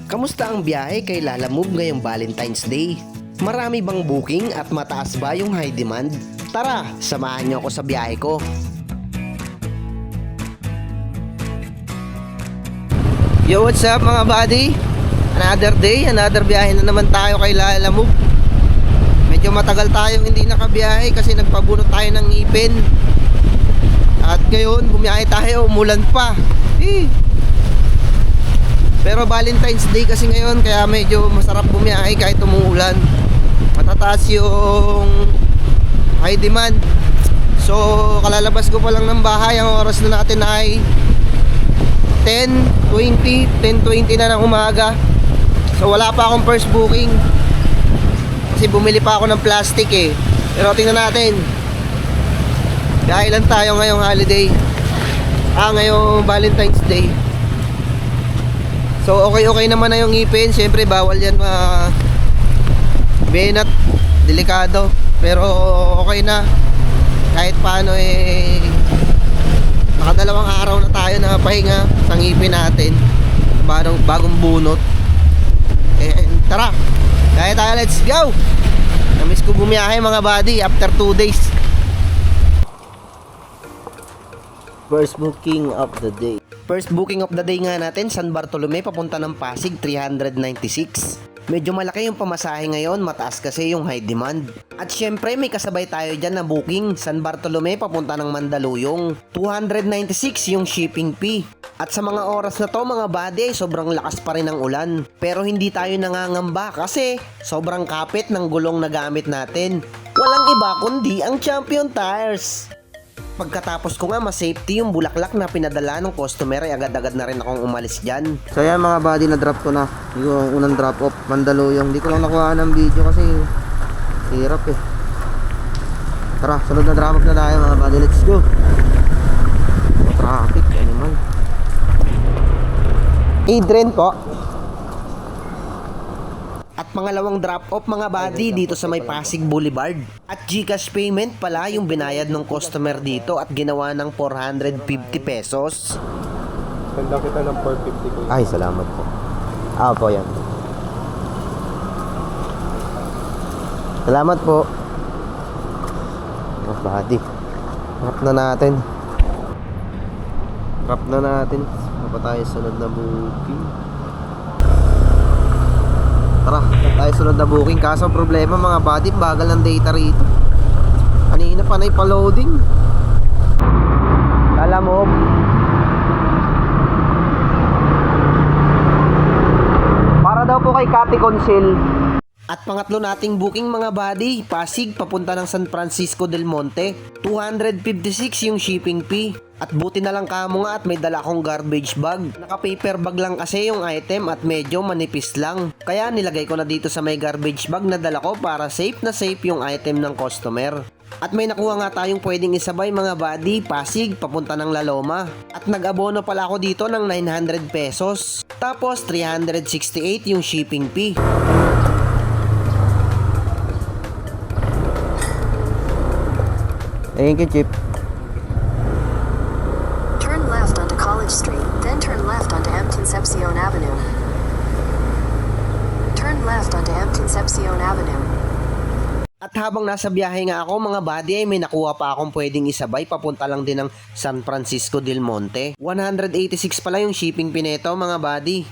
Kamusta ang biyahe kay Lalamove ngayong Valentine's Day? Marami bang booking at mataas ba yung high demand? Tara, samahan niyo ako sa biyahe ko. Yo, what's up mga buddy? Another day, another biyahe na naman tayo kay Lalamove. Medyo matagal tayong hindi nakabiyahe kasi nagpabunot tayo ng ngipin. At ngayon, bumiyahe tayo, umulan pa. Pero Valentine's Day kasi ngayon, kaya medyo masarap bumiyahe kahit umuulan. Matataas yung high demand. So, kalalabas ko pa lang ng bahay. Ang oras na natin ay 10:20 na ng umaga. So, wala pa akong first booking kasi bumili pa ako ng plastic eh. Pero tingnan natin, kaya ilan tayo ngayong holiday, ngayong Valentine's Day. So okay naman na yung ngipin. Siyempre bawal yan benat, delikado. Pero okay na. Kahit paano nakadalawang araw na tayo na pahinga sa ngipin natin. Bagong bunot. Tara, kaya tayo, let's go. Namiss ko bumiyahe mga buddy after 2 days. First booking of the day. First booking of the day nga natin, San Bartolome papunta ng Pasig, 396. Medyo malaki yung pamasahe ngayon, mataas kasi yung high demand. At syempre may kasabay tayo dyan na booking, San Bartolome papunta ng Mandaluyong, 296 yung shipping fee. At sa mga oras na to mga buddy, sobrang lakas pa rin ng ulan. Pero hindi tayo nangangamba kasi sobrang kapit ng gulong na gamit natin. Walang iba kundi ang Champion Tires. Pagkatapos ko nga ma-safety yung bulaklak na pinadala ng customer, ay agad-agad na rin akong umalis dyan. So yan mga buddy, na-drop ko na yung unang drop off, Mandaluyong. Hindi ko lang nakuha ng video kasi hirap eh. Tara, sunod na drop off na tayo mga buddy, let's go. Traffic, animal. Adrian po. At pangalawang drop-off mga buddy dito sa may Pasig Boulevard. At GCash payment pala yung binayad ng customer dito at ginawa ng 450 pesos. Ganda kita ng 450 ko. Ay, salamat po. Po yan. Salamat po. Mga buddy, wrap na natin. Wrap na natin. Ano pa tayo sunod na booking? Tara, tayo sunod na booking. Kaso problema mga buddy, bagal ng data rito. Kanina pa na ipa-loading. Lalamove. Para daw po kay Cathy Consil. At pangatlo nating booking mga buddy, Pasig papunta ng San Francisco del Monte, 256 yung shipping fee. At buti na lang kamo nga at may dala akong garbage bag. Naka-paper bag lang kasi yung item at medyo manipis lang. Kaya nilagay ko na dito sa may garbage bag na dala ko para safe na safe yung item ng customer. At may nakuha nga tayong pwedeng isabay mga buddy, Pasig papunta ng La Loma. At nag-abono pala ako dito ng 900 pesos. Tapos 368 yung shipping fee. Thank you, Chip. Turn left onto College Street, then turn left onto M. Concepcion Avenue. Turn left onto M. Concepcion Avenue. At habang nasa biyahe nga ako mga buddy, ay may nakuha pa akong pwedeng isabay papunta lang din ng San Francisco del Monte. 186 pala yung shipping fee nito mga buddy.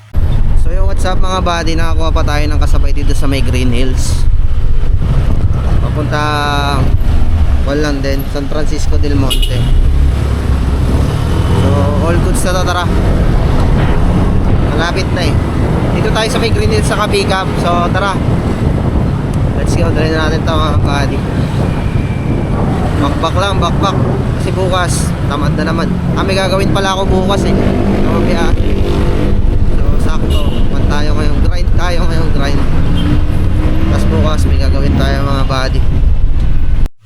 So yo, what's up mga buddy, nakakuha pa tayo ng kasabay dito sa may Green Hills. Papunta lang din, San Francisco del Monte. So all goods na to, tara. Malapit na eh. Dito tayo sa may Green Hills sa Kabikap. So tara, let's go, dali na natin ito mga buddy. Bakbak lang, bakbak. Kasi bukas, tamad na naman. May gagawin pala ako bukas eh. So sakto, tayo ngayong grind. Tapos bukas may gagawin tayo mga buddy.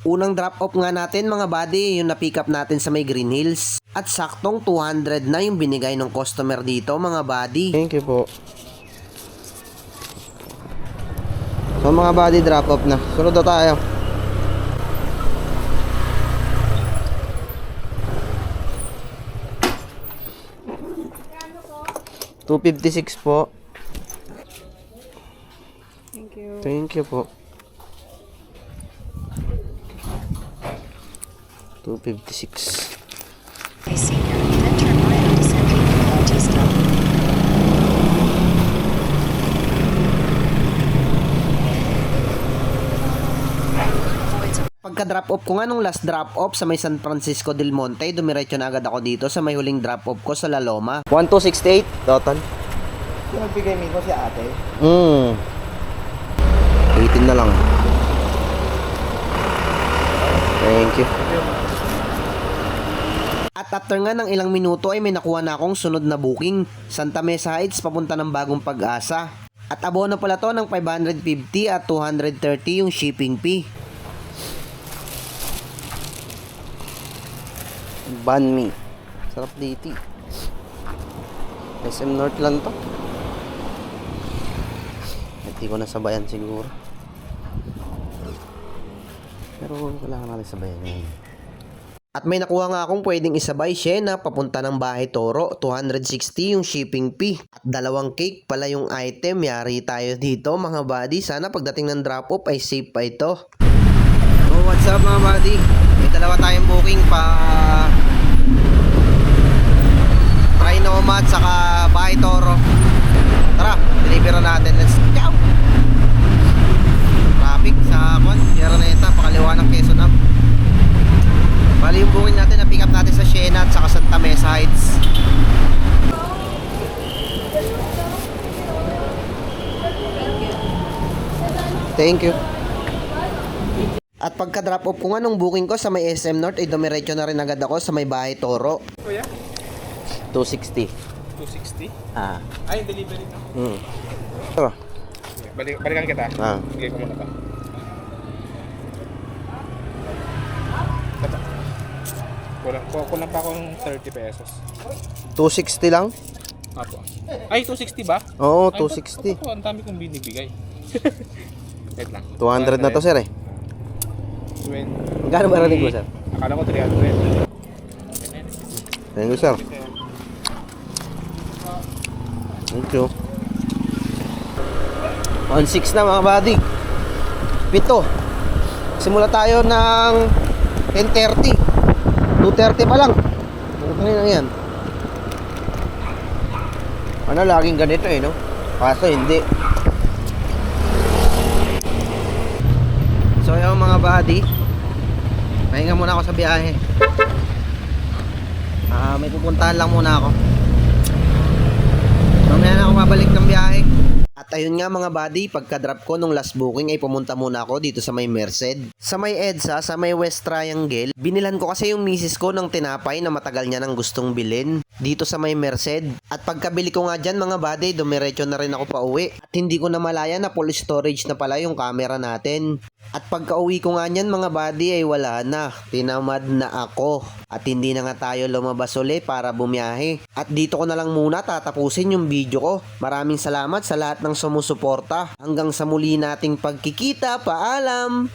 Unang drop off nga natin mga buddy, yung na-pick up natin sa may Green Hills. At saktong 200 na yung binigay ng customer dito mga buddy. Thank you po. So mga buddy, drop off na. Sunod na tayo. 256 po. Thank you. Thank you po. 256. Senior, then turn right onto San Pedro Bautista. Avoid some Pagka-drop off ko nga nung last drop off sa may San Francisco del Monte, dumiretso na agad ako dito sa may huling drop off ko sa La Loma. 1268 total. Yung nagbigay mo si ate? 18 na lang. Thank you. At after nga ng ilang minuto ay may nakuha na akong sunod na booking. Santa Mesa Heights papunta ng Bagong Pag-asa. At abono pala to ng 550 at 230 yung shipping fee. Banh mi. Sarap dito. SM North lang to. Hindi ko nasabayan siguro. Pero kailangan natin sabayan ngayon. At may nakuha nga akong pwedeng isabay Siena papunta ng Bahay Toro. 260 yung shipping fee. At 2 cake pala yung item. Yari tayo dito mga buddy. Sana pagdating ng drop off ay safe pa ito. So what's up mga buddy? May dalawa tayong booking pa Trinomad saka Bahay Toro. Tara, deliver na natin. Let's go! Traffic sa Araneta, pakaliwa ng Quezon Ave. Bali yung booking natin na pick up natin sa Siena at saka Santa Mesa Heights. Thank you. At pagka drop off ko nga nung booking ko sa may SM North ay dumiretso na rin agad ako sa may Bahay Toro. Kuya? 260. 260? Ah. Ay, yung delivery na. Ito. Balikan kita. Ah. Bigay ko muna pa. Kulang pa akong 30 pesos. 260 lang? Apo. Ay, 260 ba? Oo, Ay, 260. Ang dami kong binibigay. Wait lang. 200 na to sir eh. 20. Magkano ba ranig mo sir? Akala ko 300. Thank you sir. Thank you. 1.6 na mga buddy. 7. Simula tayo ng 10:30. 2:30 pa lang. Ano lang yan? Ano laging ganito eh no? Kaso hindi. So yung mga buddy, pahinga muna ako sa biyahe. May pupuntahan lang muna ako. Mamaya na ako babalik ng biyahe. At ayun nga mga buddy, pagka-drop ko nung last booking ay pumunta muna ako dito sa may Merced. Sa may EDSA, sa may West Triangle, binilan ko kasi yung misis ko ng tinapay na matagal niya nang gustong bilhin dito sa may Merced. At pagkabili ko nga dyan mga buddy, dumiretso na rin ako pa uwi. At hindi ko na malaya na full storage na pala yung camera natin. At pagka uwi ko nga nyan mga buddy ay wala na. Tinamad na ako. At hindi na nga tayo lumabas uli para bumiyahe. At dito ko na lang muna tatapusin yung video ko. Maraming salamat sa lahat ng sumusuporta. Hanggang sa muli nating pagkikita. Paalam!